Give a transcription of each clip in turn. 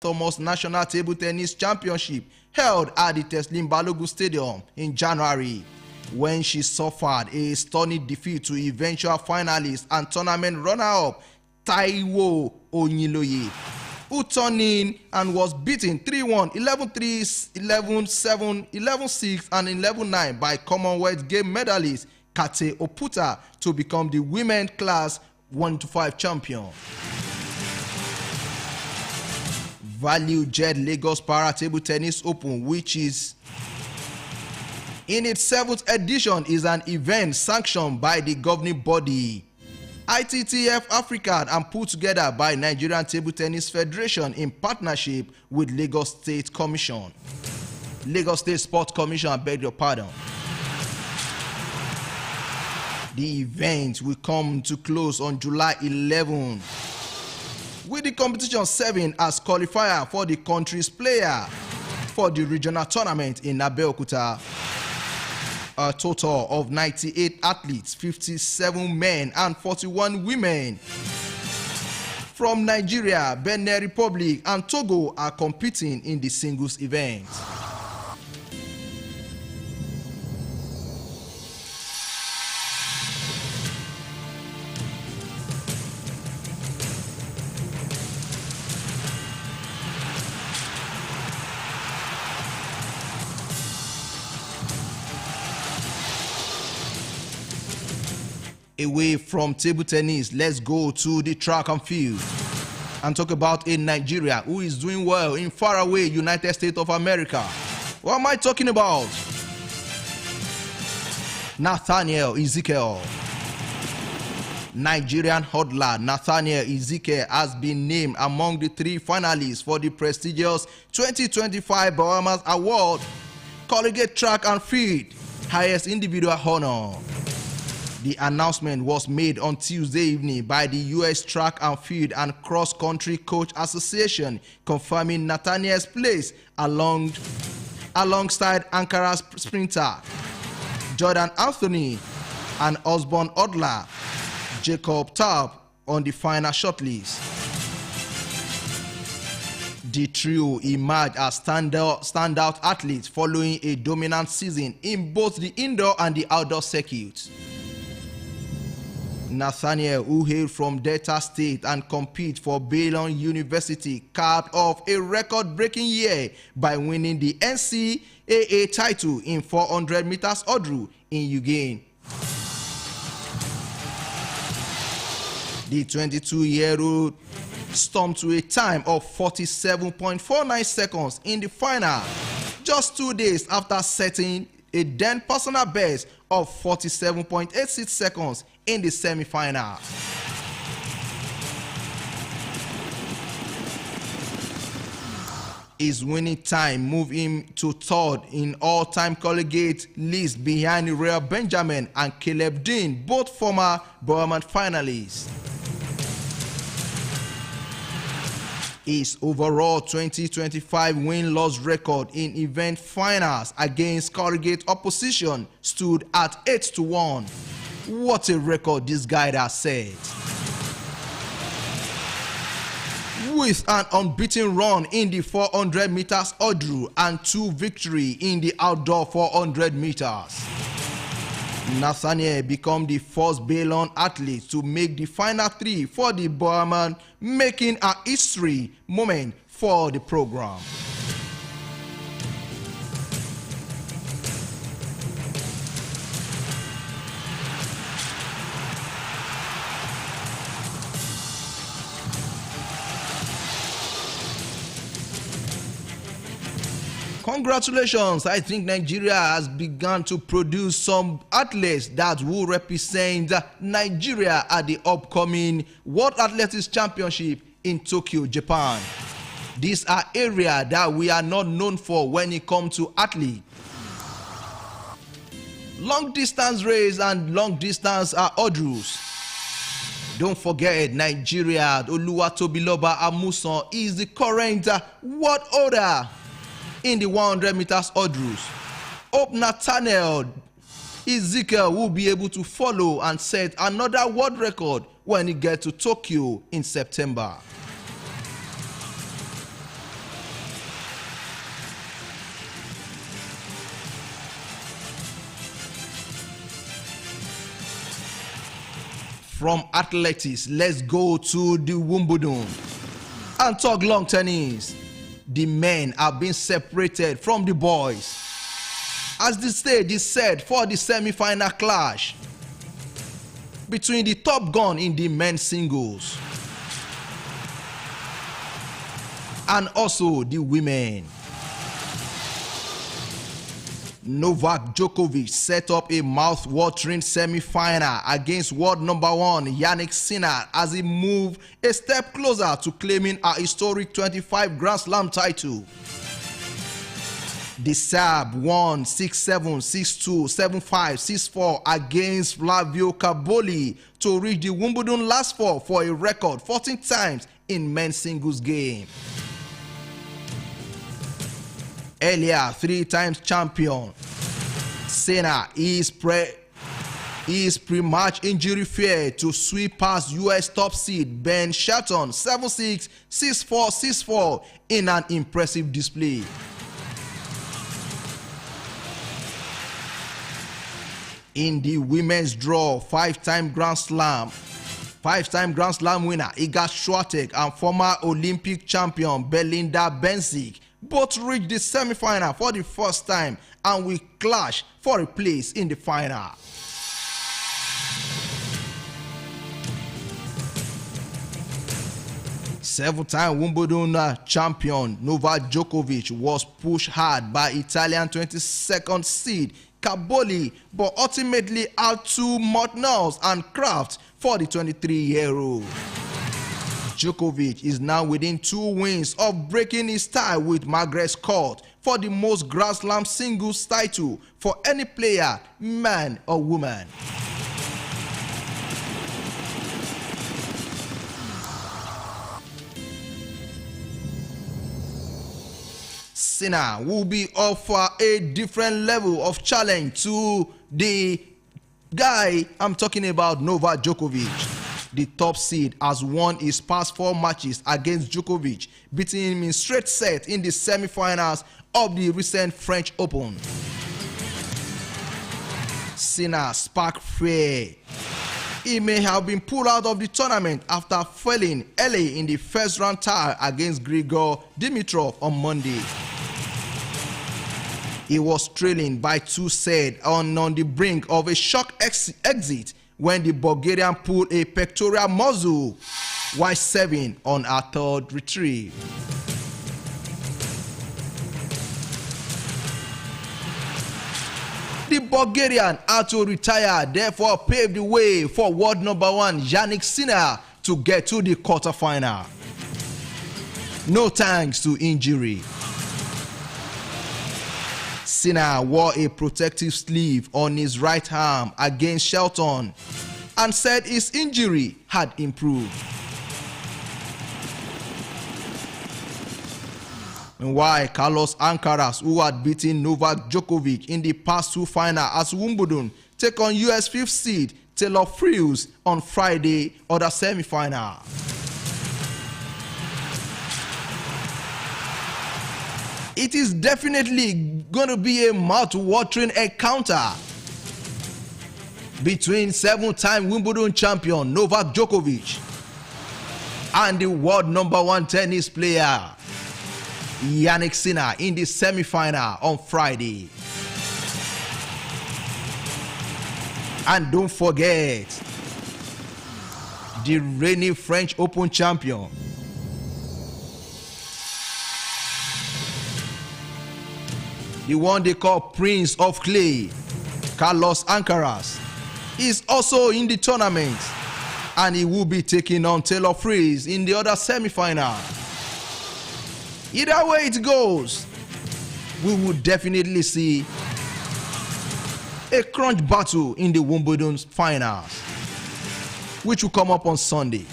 Thomas National Table Tennis Championship held at the Teslim Balogun Stadium in January, when she suffered a stunning defeat to eventual finalist and tournament runner-up Taiwo Oniloye, who turned in and was beaten 3-1, 11-3, 11-7, 11-6 and 11-9 by Commonwealth Game medalist Kate Oputa to become the women class 1-5 champion. Value Jet Lagos Para Table Tennis Open, which is in its 7th edition, is an event sanctioned by the governing body ITTF Africa and put together by Nigerian Table Tennis Federation in partnership with Lagos State Commission. Lagos State Sports Commission, I beg your pardon. The event will come to close on July 11, with the competition serving as qualifier for the country's player for the regional tournament in Abeokuta. A total of 98 athletes, 57 men and 41 women from Nigeria, Benin Republic and Togo are competing in the singles event. Away from table tennis, let's go to the track and field and talk about a Nigeria who is doing well in faraway United States of America. What am I talking about? Nathaniel Ezekiel. Nigerian hurdler Nathaniel Ezekiel has been named among the 3 finalists for the prestigious 2025 Bahamas Award Collegiate Track and Field highest individual honor. The announcement was made on Tuesday evening by the U.S. Track and Field and Cross Country Coach Association, confirming Nathaniel's place alongside Ankara's sprinter Jordan Anthony and Osborne Odler Jacob Taub on the final shortlist. The trio emerged as standout athletes following a dominant season in both the indoor and the outdoor circuits. Nathaniel, who hailed from Delta State and competed for Baylor University, capped off a record-breaking year by winning the NCAA title in 400 meters hurdle in Eugene. The 22-year-old stormed to a time of 47.49 seconds in the final, just 2 days after setting a then personal best of 47.86 seconds in the semi-final. His winning time moved him to 3rd in all-time collegiate list behind Ray Benjamin and Caleb Dean, both former Bowerman finalists. His overall 2025 win-loss record in event finals against collegiate opposition stood at 8-1. What a record this guy has set. With an unbeaten run in the 400 meters hurdle and 2 victories in the outdoor 400 meters. Nathaniel became the first Baylor athlete to make the final 3 for the Bowerman, making a history moment for the program. Congratulations, I think Nigeria has begun to produce some athletes that will represent Nigeria at the upcoming World Athletics Championship in Tokyo, Japan. These are areas that we are not known for when it comes to athletes. Long distance race and long distance hurdles. Don't forget, Nigeria, Oluwatobiloba Amusan is the current world holder in the 100 meters hurdles. Hope Nathaniel Ezekiel will be able to follow and set another world record when he gets to Tokyo in September. From athletics, let's go to the Wimbledon and talk long tennis. The men are being separated from the boys as the stage is set for the semi-final clash between the top gun in the men's singles and also the women. Novak Djokovic set up a mouth-watering semi-final against world number 1 Jannik Sinner as he moved a step closer to claiming a historic 25 Grand Slam title. The Serb won 6-7, 6-2, 7-5, 6-4 against Flavio Caboli to reach the Wimbledon last four for a record 14 times in men's singles game. Earlier, 3 times champion, Sinner is pre-match injury free to sweep past US top seed Ben Shelton 7-6, 6-4, 6-4 in an impressive display. In the women's draw, 5-time Grand Slam winner Iga Swiatek and former Olympic champion Belinda Bencic both reached the semi-final for the first time and will clash for a place in the final. Seven-time Wimbledon champion Novak Djokovic was pushed hard by Italian 22nd seed Caboli, but ultimately out to much nerves and craft for the 23-year-old. Djokovic is now within 2 wins of breaking his tie with Margaret Court for the most Grand Slam singles title for any player, man or woman. Sinner will be offer a different level of challenge to the guy I'm talking about, Novak Djokovic. The top seed has won his past 4 matches against Djokovic, beating him in straight sets in the semi-finals of the recent French Open. Sinner sparked fear. He may have been pulled out of the tournament after failing early in the first round tie against Grigor Dimitrov on Monday. He was trailing by 2 sets on the brink of a shock exit when the Bulgarian pulled a pectoral muscle while serving on her 3rd retrieve. The Bulgarian had to retire, therefore paved the way for world number 1 Jannik Sinner to get to the quarterfinal. No thanks to injury. Sinner wore a protective sleeve on his right arm against Shelton and said his injury had improved. Meanwhile, Carlos Alcaraz, who had beaten Novak Djokovic in the past 2 finals at Wimbledon, take on US 5th seed Taylor Fritz on Friday other semi-final. It is definitely going to be a mouth-watering encounter between 7-time Wimbledon champion Novak Djokovic and the world number 1 tennis player Jannik Sinner in the semi-final on Friday. And don't forget, the reigning French Open champion, the one they call Prince of Clay, Carlos Alcaraz, is also in the tournament, and he will be taking on Taylor Fritz in the other semi-final. Either way it goes, we will definitely see a crunch battle in the Wimbledon finals, which will come up on Sunday.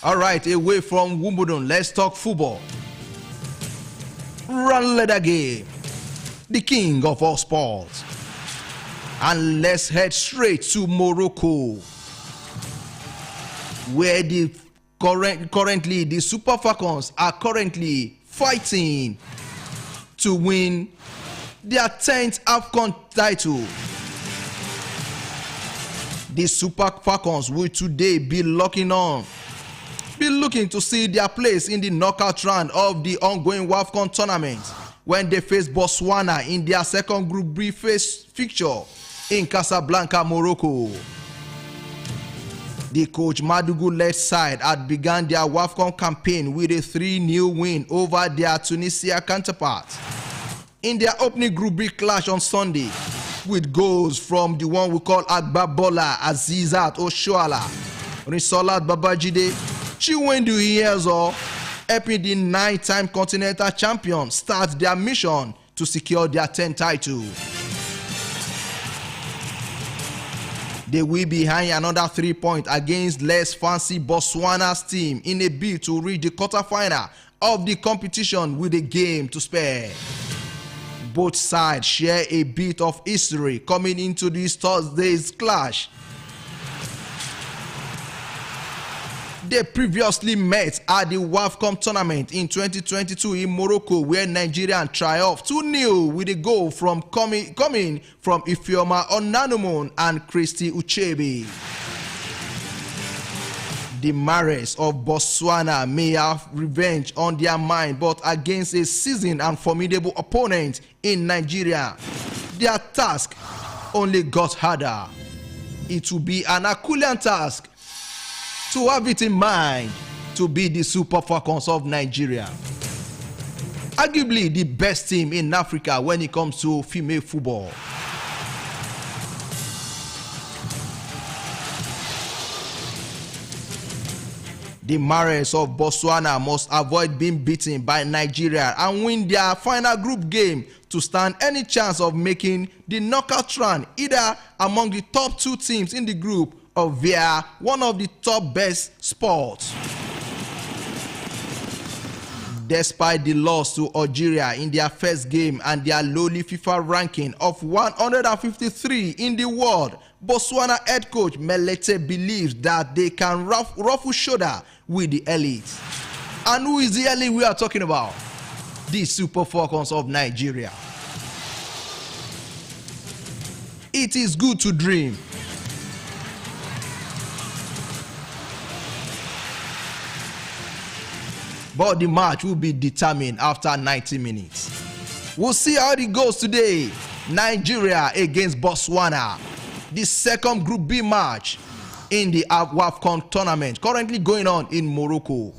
All right, away from Wimbledon, let's talk football. Run leather game, the king of all sports. And let's head straight to Morocco, where the Currently, the Super Falcons are currently fighting to win their 10th AFCON title. The Super Falcons will today be looking to see their place in the knockout round of the ongoing WAFCON tournament when they face Botswana in their second Group B fixture in Casablanca, Morocco. The Coach Madugu-led side had begun their WAFCON campaign with a 3-0 win over their Tunisia counterparts in their opening Group B clash on Sunday, with goals from the one we call Agbabola, Azizat Oshoala, Risolat Babajide, Chiwendu Ihezuo, helping the 9-time continental champion start their mission to secure their 10th title. They will be behind another 3 points against less fancy Botswana's team in a bid to reach the quarterfinal of the competition with a game to spare. Both sides share a bit of history coming into this Thursday's clash. They previously met at the WAFCON tournament in 2022 in Morocco, where Nigeria triumphed 2-0 with a goal from coming from Ifeoma Onanumon and Christy Uchebe. The Mares of Botswana may have revenge on their mind, but against a seasoned and formidable opponent in Nigeria, their task only got harder. It will be an Herculean task to have it in mind to be the Super Falcons of Nigeria. Arguably the best team in Africa when it comes to female football. The Mares of Botswana must avoid being beaten by Nigeria and win their final group game to stand any chance of making the knockout run either among the top 2 teams in the group or via one of the top best spots. Despite the loss to Algeria in their first game and their lowly FIFA ranking of 153 in the world, Botswana head coach Melete believes that they can ruffle shoulder with the elite. And who is the elite we are talking about? The Super Falcons of Nigeria. It is good to dream. But the match will be determined after 90 minutes. We'll see how it goes today. Nigeria against Botswana. The second Group B match in the WAFCON tournament currently going on in Morocco.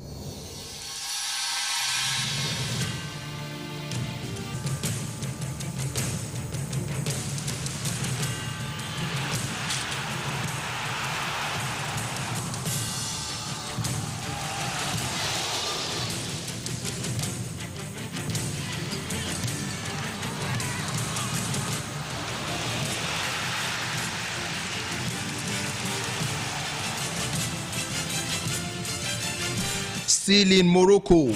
Still in Morocco,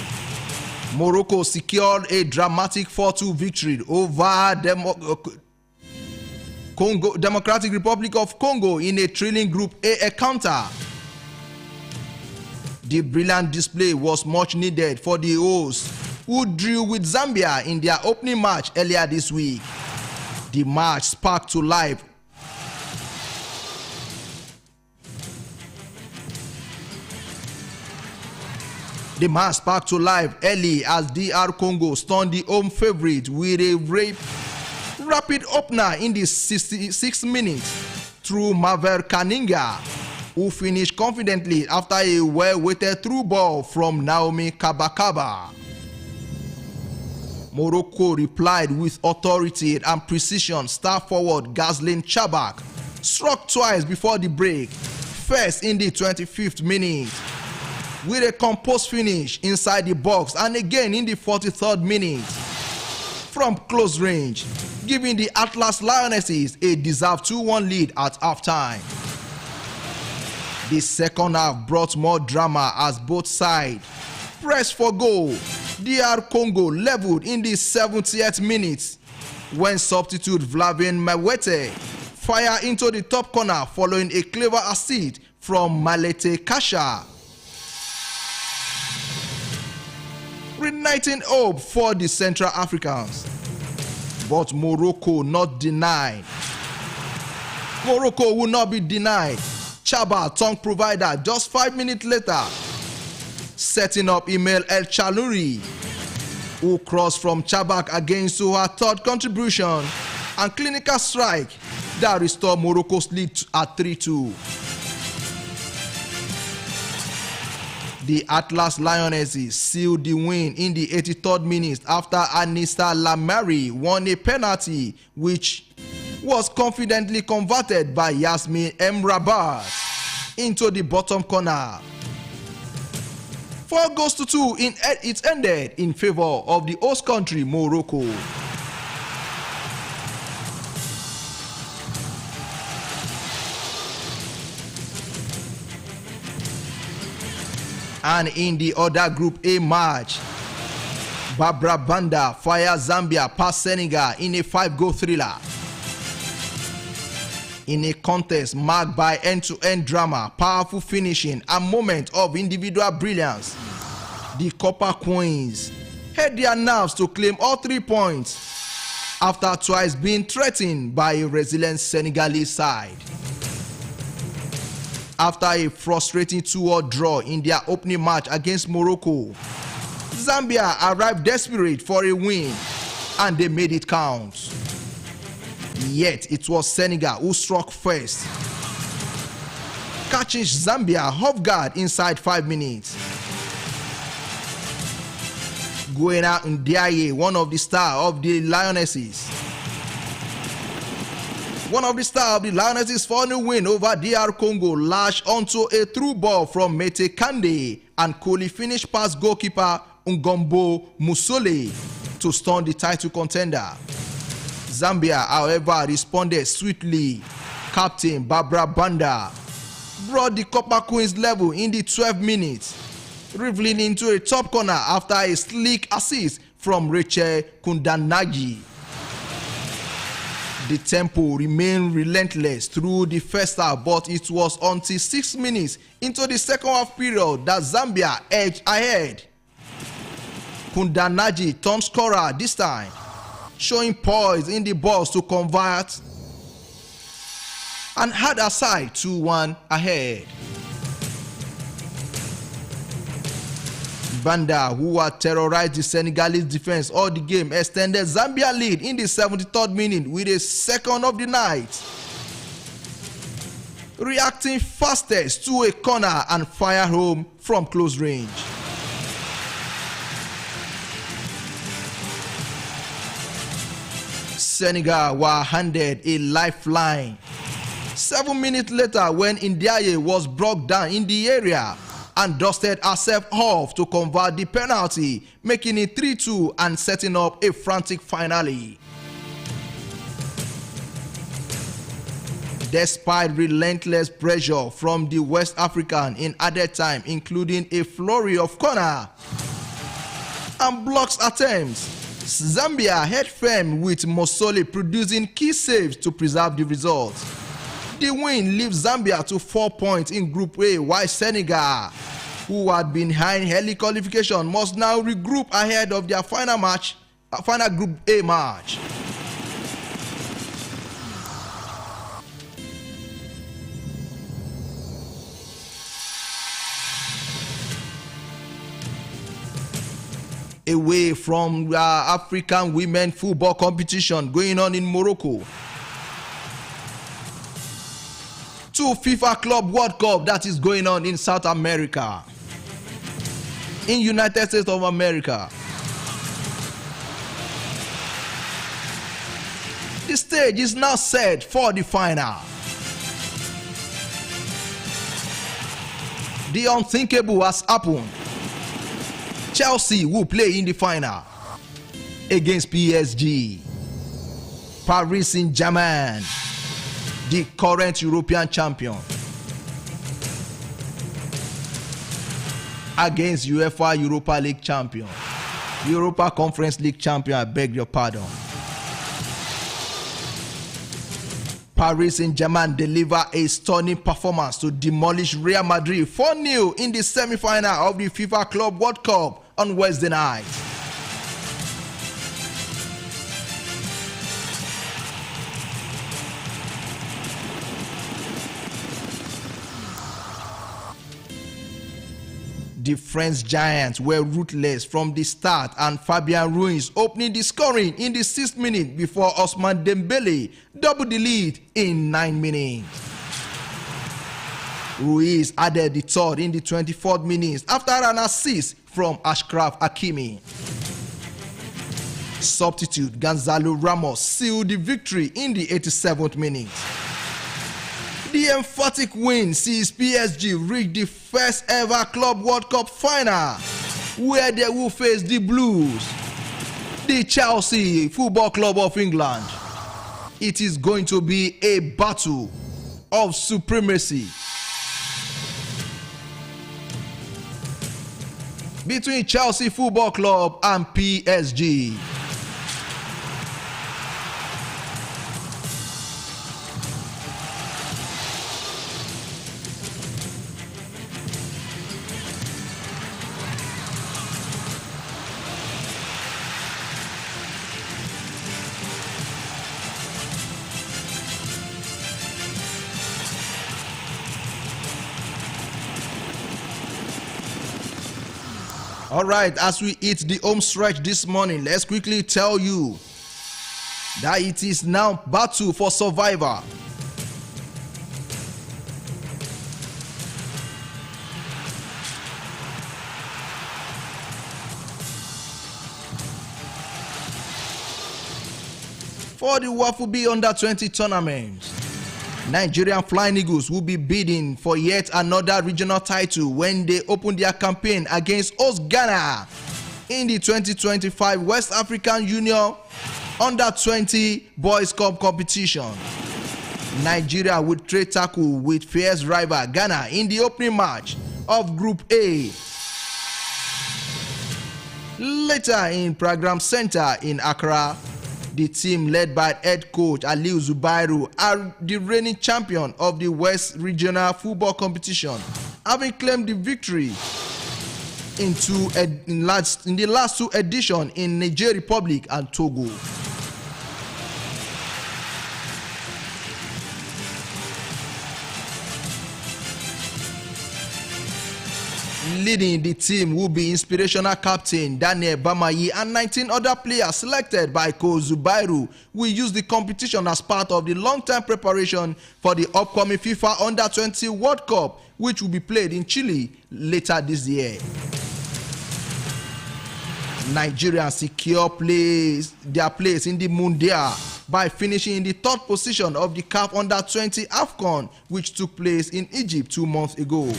Morocco secured a dramatic 4-2 victory over Democratic Republic of Congo in a thrilling Group A encounter. The brilliant display was much needed for the hosts, who drew with Zambia in their opening match earlier this week. The match sparked to life early as DR Congo stunned the home favorite with a rapid opener in the 66th minute through Maver Kaninga, who finished confidently after a well-weighted through ball from Naomi Kabakaba. Morocco replied with authority and precision. Star forward Gazlin Chabak struck twice before the break, first in the 25th minute with a composed finish inside the box, and again in the 43rd minute from close range, giving the Atlas Lionesses a deserved 2-1 lead at halftime. The second half brought more drama as both sides pressed for goal. DR Congo leveled in the 70th minute when substitute Vlavin Mawete fired into the top corner following a clever assist from Malete Kasha. reigniting hope for the Central Africans. But Morocco not denied. Morocco will not be denied. Chaba, tongue provider, just 5 minutes later, setting up Emile El Chalouri, who crossed from Chabak against to her third contribution and clinical strike that restored Morocco's lead at 3-2. The Atlas Lionesses sealed the win in the 83rd minute after Anissa Lamari won a penalty which was confidently converted by Yasmin Mrabat into the bottom corner. 4-2, it ended in favor of the host country, Morocco. And in the other Group A match, Barbara Banda fired Zambia past Senegal in a 5-goal thriller. In a contest marked by end-to-end drama, powerful finishing, and moments of individual brilliance, the Copper Queens had their nerves to claim all 3 points after twice being threatened by a resilient Senegalese side. After a frustrating 2-2 draw in their opening match against Morocco, Zambia arrived desperate for a win and they made it count. Yet it was Senegal who struck first, catching Zambia off guard inside 5 minutes. Guena Ndiaye, one of the stars of the Lionesses, for a win over DR Congo, lashed onto a through ball from Mete Kande and coolly finished past goalkeeper Ngombo Musole to stun the title contender. Zambia, however, responded swiftly. Captain Barbara Banda brought the Copper Queens level in the 12th minute, reveling into a top corner after a sleek assist from Rachel Kundanagi. The tempo remained relentless through the first half, but it was until 6 minutes into the second half period that Zambia edged ahead. Kundanagi turned scorer this time, showing poise in the box to convert and had a side 2-1 ahead. Banda, who had terrorized the Senegalese defense all the game, extended Zambia lead in the 73rd minute with a second of the night, reacting fastest to a corner and fire home from close range. Senegal were handed a lifeline 7 minutes later when Ndiaye was brought down in the area and dusted herself off to convert the penalty, making it 3-2 and setting up a frantic finale. Despite relentless pressure from the West African in added time, including a flurry of corner and blocks attempts, Zambia held firm with Mosole producing key saves to preserve the result. The win leaves Zambia to 4 points in Group A, while Senegal, who had been high in early qualification, must now regroup ahead of their final Group A match. Away from African women football competition going on in Morocco to FIFA Club World Cup that is going on in South America, in United States of America. The stage is now set for the final. The unthinkable has happened. Chelsea will play in the final against PSG. Paris Saint-Germain, the current European champion, against UEFA Europa League champion, Europa Conference League champion, I beg your pardon. Paris Saint-Germain deliver a stunning performance to demolish Real Madrid 4-0 in the semi-final of the FIFA Club World Cup on Wednesday night. The French Giants were ruthless from the start, and Fabian Ruiz opening the scoring in the 6th minute before Ousmane Dembele doubled the lead in 9 minutes. Ruiz added the third in the 24th minute after an assist from Achraf Hakimi. Substitute Gonzalo Ramos sealed the victory in the 87th minute. The emphatic win sees PSG reach the first ever Club World Cup final, where they will face the Blues, the Chelsea Football Club of England. It is going to be a battle of supremacy between Chelsea Football Club and PSG. All right, as we hit the home stretch this morning, let's quickly tell you that it is now battle for survivor. For the WAFUB Under-20 tournament, Nigerian Flying Eagles will be bidding for yet another regional title when they open their campaign against host Ghana in the 2025 West African Union Under-20 Boys Cup competition. Nigeria will trade tackle with fierce rival Ghana in the opening match of Group A. Later in Program Center in Accra, the team led by head coach Aliu Zubairu are the reigning champion of the West Regional Football Competition, having claimed the victory in the last two editions in Niger Republic and Togo. Leading the team will be inspirational captain Daniel Bamayi, and 19 other players selected by Coach Zubairu will use the competition as part of the long-term preparation for the upcoming FIFA Under-20 World Cup, which will be played in Chile later this year. Nigeria secure their place in the Mundial by finishing in the 3rd position of the CAF Under-20 AFCON, which took place in Egypt 2 months ago.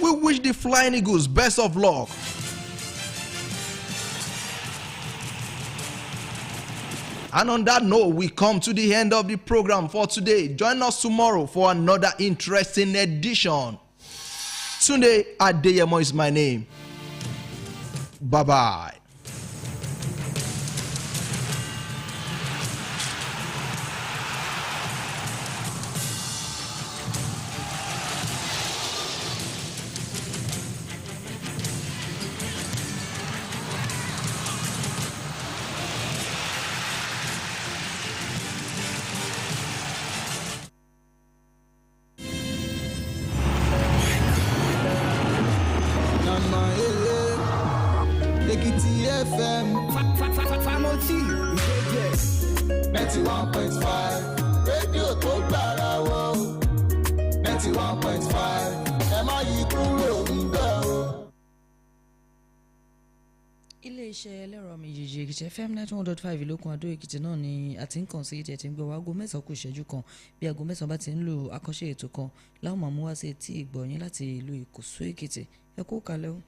We wish the Flying Eagles best of luck. And on that note, we come to the end of the program for today. Join us tomorrow for another interesting edition. Tunde Adeyemo is my name. Bye-bye. FM 91.5 rédíò tó gbára wọ 91.5 ẹ má yí kúrò níbẹ̀ o. Ilé-iṣẹ́ ẹlẹ́rọ méjèèjì Èkìtì FM 91.5 ìlókun Adó Èkìtì náà ni a ti ń kàn sí ìtẹ̀ tí ń gbọ́ wa aago 9 kù ìṣẹ́jú kan bí aago 9 bá ti ń lo àkànṣe ètò kan láwọn máa mú wá sí etí ìgbọ̀nyín láti ìlú Ìkòsó Èkìtì. Ẹ kú kalẹ̀ o.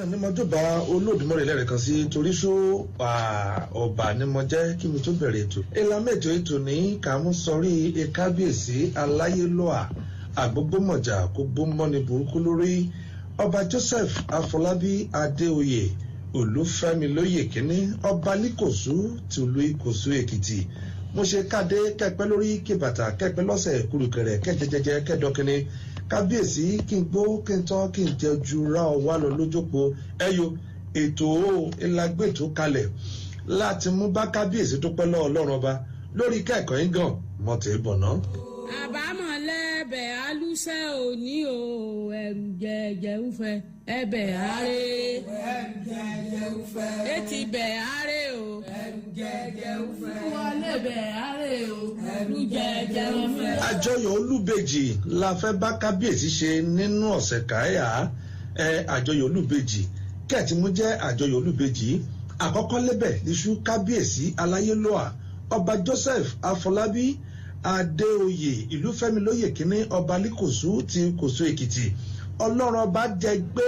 náà ní mọ́jọ́ba Olódùmarè lẹ́rẹ̀kan sí torí ṣó ọba ní mo jẹ́ kí mi tó bẹ̀rẹ̀ ètò. ìlànà ètò ní kàmú sọrí kábíyèsí aláyélọ́à àgbógbómọ̀jà kó gbómọ́ni burúkú lórí ọba Joseph Afọlábí Adéoyè Olúfẹ́mi lóyè kínní ọba líkòsú tìlú Ìkòsú Èkìtì. mo ṣe káde kẹpẹ lórí kébàtà kẹpẹ lọ́sẹ̀ kúrúkẹrẹ kẹjẹjẹjẹ kẹdọkínní kábíyèsí kí n gbó kí n tọ́ kí n jẹ ju ra ọ wá lọ lójópo ẹyọ ètò ìlàgbètò kalẹ̀ láti mú bá kábíyèsí tó pẹ́ lọ́wọ́ Ọlọ́run ọba lórí kẹ́kọ̀ọ́ yín gan mọ̀tẹ́ bọ̀ ná. àbámọ̀ lẹ́bẹ̀ alúṣẹ́ òní o ẹ̀rù jẹ̀jẹ̀ ufẹ́ ẹbẹ̀ àárẹ̀ ẹ̀rù jẹ̀jẹ̀ ufẹ́ etí bẹ̀ àárẹ̀ o ẹ̀rù jẹ̀jẹ̀ ufẹ́ wọlé bẹ̀ àárẹ̀ o ẹ̀rù jẹ̀jẹ̀ ufẹ́. àjọyọ̀ Olúbejì la fẹ́ bá kábíyèsí ṣe nínú ọ̀sẹ̀ káyà àjọyọ̀ Olúbejì kẹ́ẹ̀tì mú jẹ́ àjọyọ̀ Olúbejì àkọ́kọ́ lébẹ̀ níṣu kábíyèsí aláyélọ́à ọba Joseph Afọlábí Adéoyè Ìlúfẹ́mi lóyè kínní ọba líkòsú ti Ìkòsú Èkìtì. Ọlọ́run ọba jẹ gbé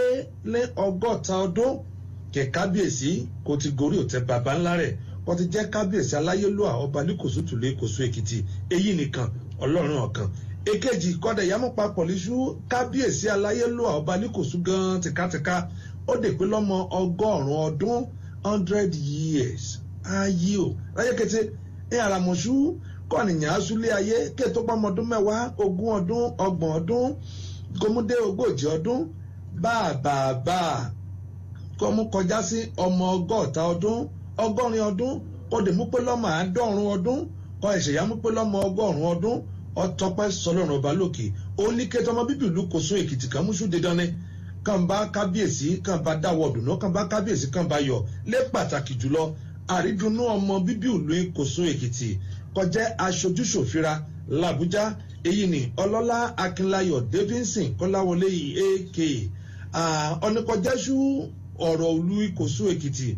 lé 100 ọdún kẹ kábíyèsí kò ti gorí òtẹ bàbá ńlá rẹ̀ wọ́n ti jẹ́ kábíyèsí aláyélọ́à ọba líkòsú tìlú Ìkòsú Èkìtì. èyí nìkan Ọlọ́run ọ̀kan. èkejì kọ́dà ìyàmú papọ̀ líṣú kábíyèsí aláyélọ́à ọba líkòsú gan tìkátìká ó dè pé lọ́mọ 100 ọdún 100 years ayé o láyé kété àràmọ̀ṣú kọ́nìyàn asúlé ayé kéètò pọ́mọdún 10 20 ọdún 30 ọdún kòmúdé 40 ọdún bàbàbà kọ́mú kọjá sí ọmọ 100 ọdún 100 ọdún kò dé mú pé lọ́mọ 90 ọdún kọ́ ẹ̀ṣẹ̀yà mú pé lọ́mọ 100 ọdún ọtọ́pẹ́ sọlọ́run ọba lókè ó ní kéètò ọmọ bíbí ìlú Ìkòsú Èkìtì kan múṣú dídán ní kàn bá kábíyèsí kàn bá dáwọ́ dùnú kàn bá kábíyèsí kàn bá yọ̀ lé pàtàkì jùlọ àrídùnnú ọmọ bíbí ìlú Ìkòsú Èkìtì kọjá aṣojúṣòfìra làbújá èyí ni ọlọ́lá Akínláyọ̀ Davidson Kọ́láwọlé AK ọ̀nìkọjẹ́sù ọ̀rọ̀ ìlú Ìkòsú Èkìtì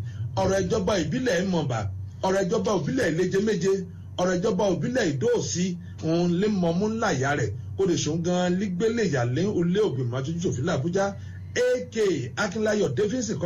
ọ̀rọ̀ ìjọba ìbílẹ̀ Mọ̀bà ọ̀rọ̀ ìjọba ìbílẹ̀ Iléjeméje ọ̀rọ̀ ìjọba ìbílẹ̀ Ìdóòsì òun lè mọ̀mú ńlá ìyá rẹ̀ kó lè ṣòun gan lígbélé ìyàlẹ́ olé ògbìmọ̀ aṣojúṣòfin làbújá AK Akínláyọ̀ Davidson